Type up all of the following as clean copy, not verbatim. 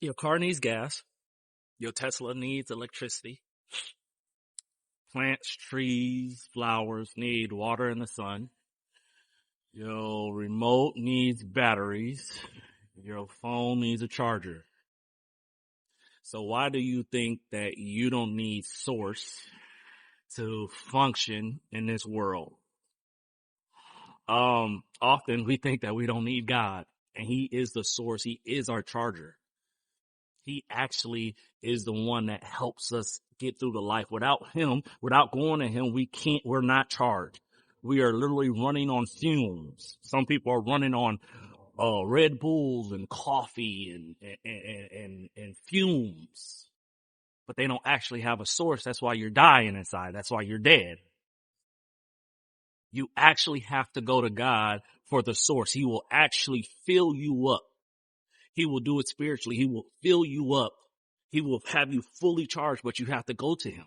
Your car needs gas. Your Tesla needs electricity. Plants, trees, flowers need water and the sun. Your remote needs batteries. Your phone needs a charger. So why do you think that you don't need source to function in this world? Often we think that we don't need God, and He is the source. He is our charger. He actually is the one that helps us get through the life. Without Him, without going to Him, we're not charged. We are literally running on fumes. Some people are running on Red Bulls and coffee and fumes, but they don't actually have a source. That's why you're dying inside. That's why you're dead. You actually have to go to God for the source. He will actually fill you up. He will do it spiritually. He will fill you up. He will have you fully charged, but you have to go to Him.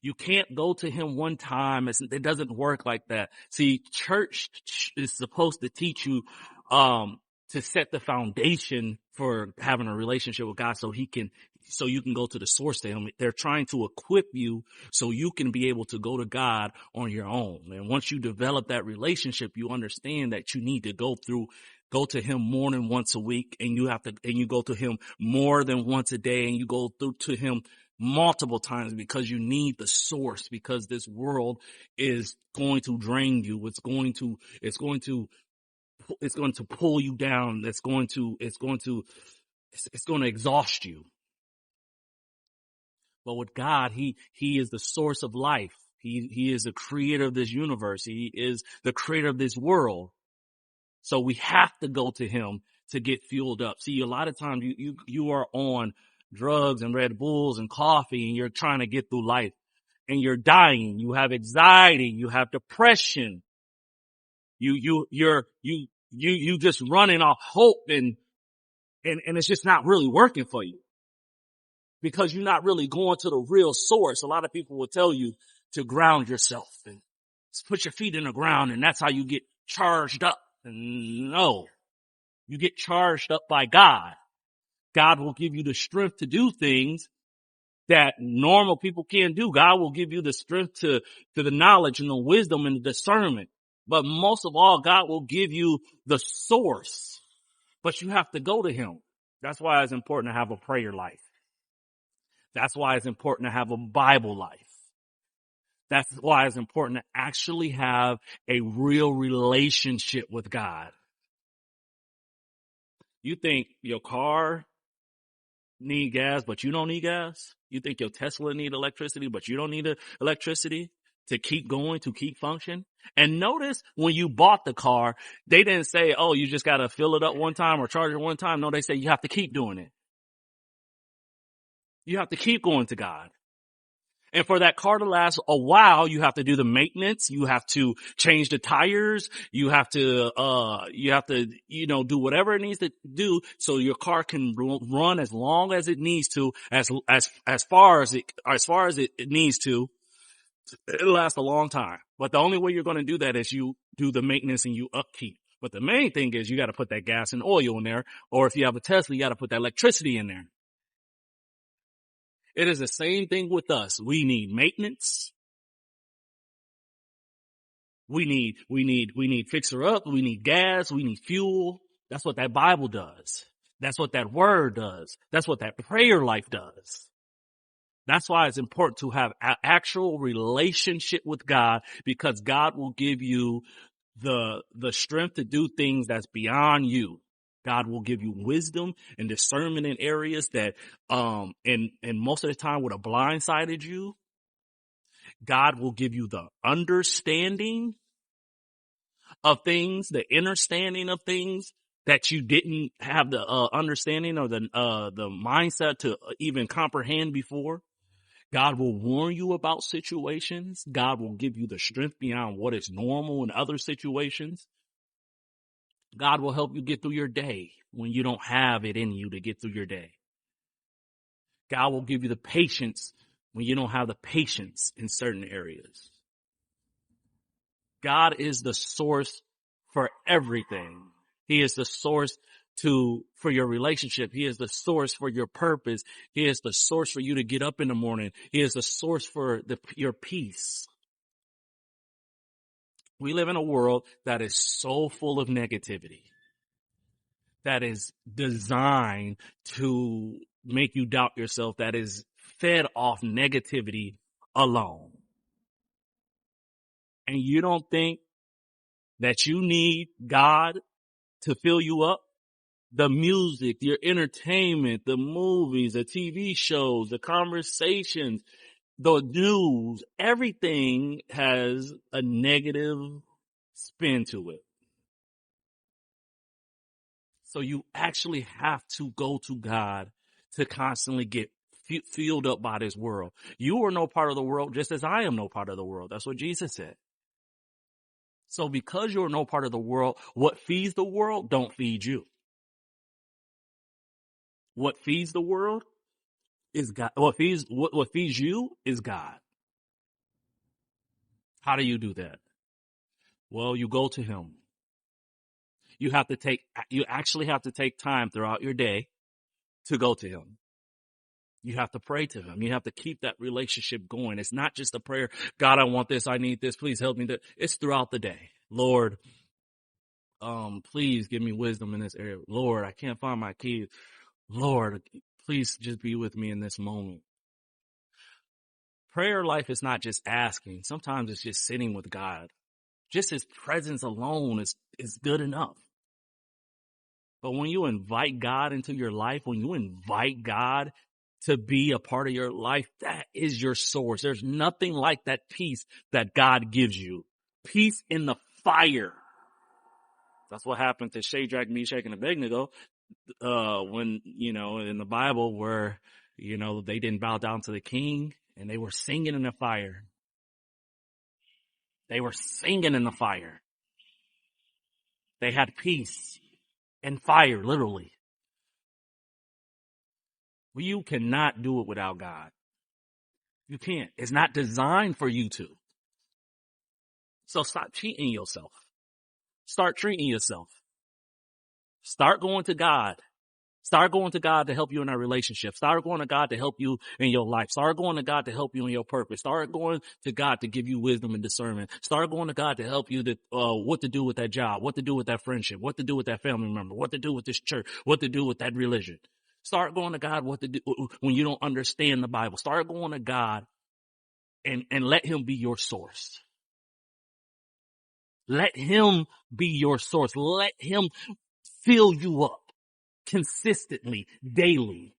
You can't go to Him one time. It doesn't work like that. See, church is supposed to teach you, to set the foundation for having a relationship with God so you can go to the source to Him. They're trying to equip you so you can be able to go to God on your own. And once you develop that relationship, you understand that you need to go to Him more than once a week, and you go to Him more than once a day, and you go through to Him multiple times because you need the source, because this world is going to drain you. It's going to pull you down. It's going to exhaust you. But with God, He is the source of life. He is the creator of this universe. He is the creator of this world. So we have to go to Him to get fueled up. See, a lot of times you are on drugs and Red Bulls and coffee, and you're trying to get through life, and you're dying. You have anxiety. You have depression. You're just running off hope, and it's just not really working for you because you're not really going to the real source. A lot of people will tell you to ground yourself and put your feet in the ground, and that's how you get charged up. No, you get charged up by God. God will give you the strength to do things that normal people can't do. God will give you the strength to the knowledge and the wisdom and the discernment. But most of all, God will give you the source. But you have to go to Him. That's why it's important to have a prayer life. That's why it's important to have a Bible life. That's why it's important to actually have a real relationship with God. You think your car need gas, but you don't need gas? You think your Tesla need electricity, but you don't need electricity to keep going, to keep function? And notice when you bought the car, they didn't say, oh, you just got to fill it up one time or charge it one time. No, they say you have to keep doing it. You have to keep going to God. And for that car to last a while, you have to do the maintenance. You have to change the tires. You have to, do whatever it needs to do so your car can run as long as it needs to, as far as it needs to. It'll last a long time. But the only way you're going to do that is you do the maintenance and you upkeep. But the main thing is you got to put that gas and oil in there. Or if you have a Tesla, you got to put that electricity in there. It is the same thing with us. We need maintenance. We need fixer up. We need gas. We need fuel. That's what that Bible does. That's what that word does. That's what that prayer life does. That's why it's important to have an actual relationship with God, because God will give you the strength to do things that's beyond you. God will give you wisdom and discernment in areas that, and most of the time would have blindsided you. God will give you the understanding of things, the understanding of things that you didn't have the understanding or the mindset to even comprehend before. God will warn you about situations. God will give you the strength beyond what is normal in other situations. God will help you get through your day when you don't have it in you to get through your day. God will give you the patience when you don't have the patience in certain areas. God is the source for everything. He is the source for your relationship. He is the source for your purpose. He is the source for you to get up in the morning. He is the source for your peace. We live in a world that is so full of negativity, that is designed to make you doubt yourself, that is fed off negativity alone. And you don't think that you need God to fill you up? The music, your entertainment, the movies, the TV shows, the conversations, the news, everything has a negative spin to it. So you actually have to go to God to constantly get filled up by this world. You are no part of the world, just as I am no part of the world. That's what Jesus said. So because you're no part of the world, what feeds the world don't feed you. What feeds the world is God. What feeds you is God. How do you do that? Well, you go to him. You actually have to take time throughout your day to go to him. You have to pray to him. You have to keep that relationship going. It's not just a prayer. God, I want this. I need this. Please help me. It's throughout the day. Lord, please give me wisdom in this area. Lord, I can't find my keys. Lord, please just be with me in this moment. Prayer life is not just asking. Sometimes it's just sitting with God. Just his presence alone is good enough. But when you invite God into your life, when you invite God to be a part of your life, that is your source. There's nothing like that peace that God gives you. Peace in the fire. That's what happened to Shadrach, Meshach, and Abednego, when, in the Bible where, they didn't bow down to the king and they were singing in the fire. They were singing in the fire. They had peace and fire, literally. Well, you cannot do it without God. You can't. It's not designed for you to. So stop cheating yourself. Start treating yourself. Start going to God. Start going to God to help you in that relationship. Start going to God to help you in your life. Start going to God to help you in your purpose. Start going to God to give you wisdom and discernment. Start going to God to help you what to do with that job, what to do with that friendship, what to do with that family member, what to do with this church, what to do with that religion. Start going to God what to do when you don't understand the Bible. Start going to God and let him be your source. Let him be your source. Let him fill you up consistently, daily.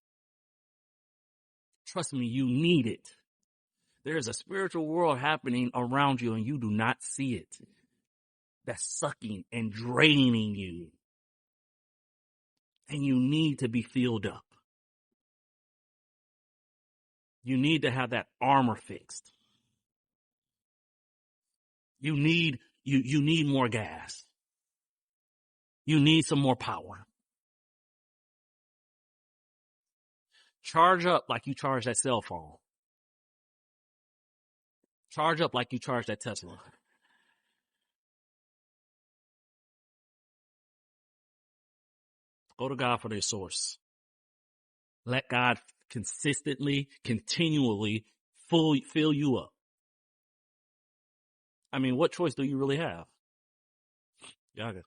Trust me, you need it. There is a spiritual world happening around you and you do not see it. That's sucking and draining you. And you need to be filled up. You need to have that armor fixed. You need more gas. You need some more power. Charge up like you charge that cell phone. Charge up like you charge that Tesla. Go to God for their source. Let God consistently, continually fill you up. I mean, what choice do you really have? Yaga.